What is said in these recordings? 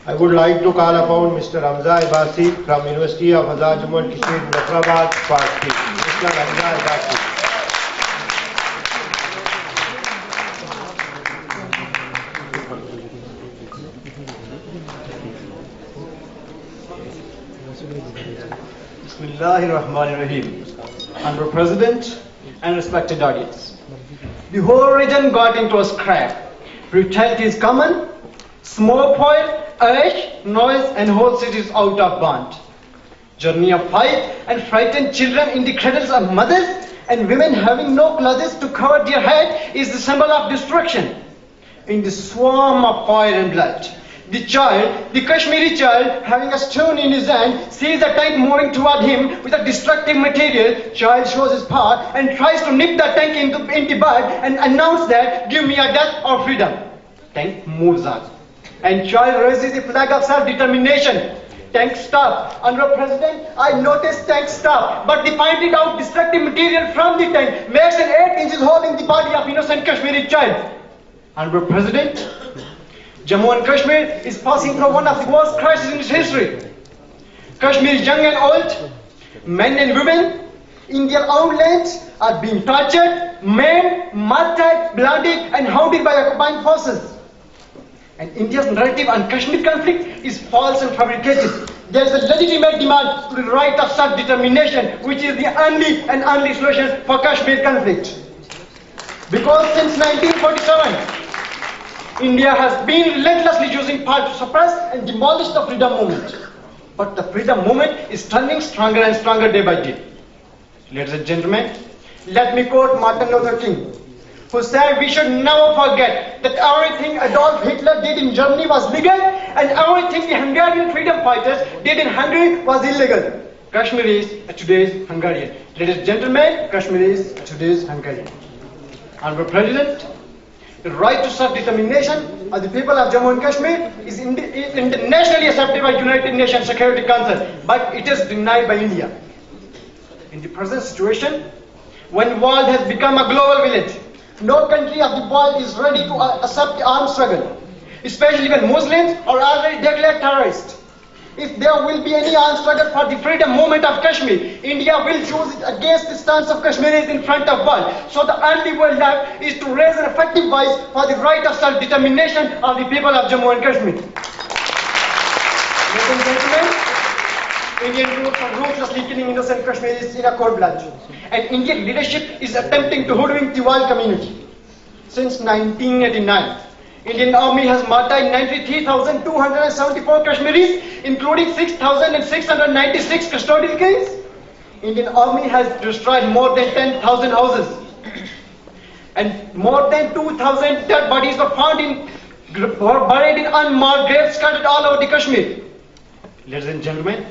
I would like to call upon Mr. Hamza Abbasi from University of Azad Jammu and Kashmir, Muzaffarabad, for speaking. Mr. Hamza Abbasi. Bismillahirrahmanirrahim. Honorable President and respected audience, the whole region got into a scrap. Brutality is common, smoke oil, ash, noise, and whole cities out of bond. Journey of fight and frightened children in the cradles of mothers and women having no clothes to cover their head is the symbol of destruction. In the swarm of fire and blood, the Kashmiri child, having a stone in his hand, sees a tank moving toward him with a destructive material. Child shows his power and tries to nip the tank in the bud and announce that, "Give me a death or freedom." Tank moves on, and child raises the flag of self-determination. Tank stop. Honorable President, I noticed tank stop, but they find it out destructive material from the tank makes an 8 inches hole in the body of innocent Kashmiri child. Honorable President, Jammu and Kashmir is passing through one of the worst crises in its history. Kashmir's young and old, men and women, in their own lands are being tortured, maimed, martyred, bloodied, and hounded by occupying forces. And India's narrative on Kashmir conflict is false and fabricated. There is a legitimate demand to the right of self-determination, which is the only solution for Kashmir conflict. Because since 1947, India has been relentlessly using power to suppress and demolish the freedom movement. But the freedom movement is turning stronger and stronger day by day. Ladies and gentlemen, let me quote Martin Luther King, who said we should never forget that everything Adolf Hitler did in Germany was legal and everything the Hungarian freedom fighters did in Hungary was illegal. Kashmir is today's Hungarian. Ladies and gentlemen, Kashmir is today's Hungarian. Honorable President, the right to self-determination of the people of Jammu and Kashmir is internationally accepted by United Nations Security Council, but it is denied by India. In the present situation, when the world has become a global village, no country of the world is ready to accept the armed struggle, especially when Muslims are already declared terrorists. If there will be any armed struggle for the freedom movement of Kashmir, India will choose it against the stance of Kashmiris in front of world. So the only way left is to raise an effective voice for the right of self-determination of the people of Jammu and Kashmir. Ladies and gentlemen, Indian troops are ruthlessly killing innocent Kashmiris in a cold blood. And Indian leadership is attempting to hoodwink the world community. Since 1989, Indian Army has martyred 93,274 Kashmiris, including 6,696 custodial kings. Indian Army has destroyed more than 10,000 houses. And more than 2,000 dead bodies were buried in unmarked graves scattered all over the Kashmir. Ladies and gentlemen,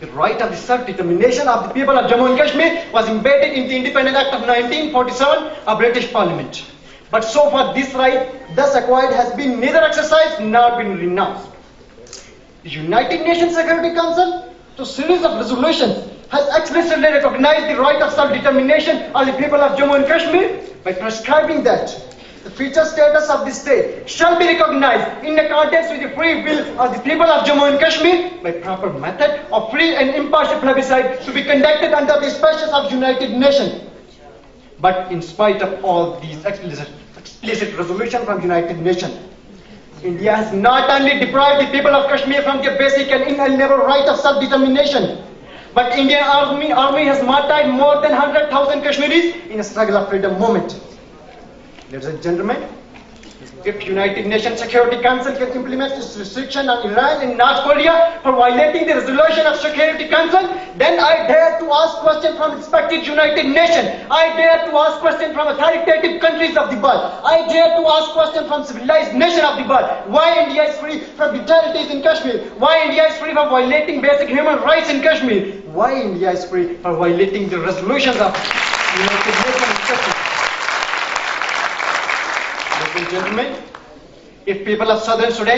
the right of the self-determination of the people of Jammu and Kashmir was embedded in the Independence Act of 1947 of British Parliament. But so far this right, thus acquired, has been neither exercised nor been renounced. The United Nations Security Council, through a series of resolutions, has explicitly recognized the right of self-determination of the people of Jammu and Kashmir by prescribing that the future status of the state shall be recognized in accordance with the free will of the people of Jammu and Kashmir by proper method of free and impartial plebiscite to be conducted under the auspices of United Nations. But in spite of all these explicit resolutions from United Nations, India has not only deprived the people of Kashmir from their basic and inalienable right of self-determination, but Indian Army has martyred more than 100,000 Kashmiris in a struggle of freedom movement. Ladies and gentlemen, if United Nations Security Council can implement its restriction on Iran and North Korea for violating the resolution of Security Council, then I dare to ask questions from respected United Nations. I dare to ask questions from authoritative countries of the world. I dare to ask questions from civilized nations of the world. Why India is free from brutalities in Kashmir? Why India is free from violating basic human rights in Kashmir? Why India is free from violating the resolutions of United Nations in Kashmir? Ladies and gentlemen, if people of Southern Sudan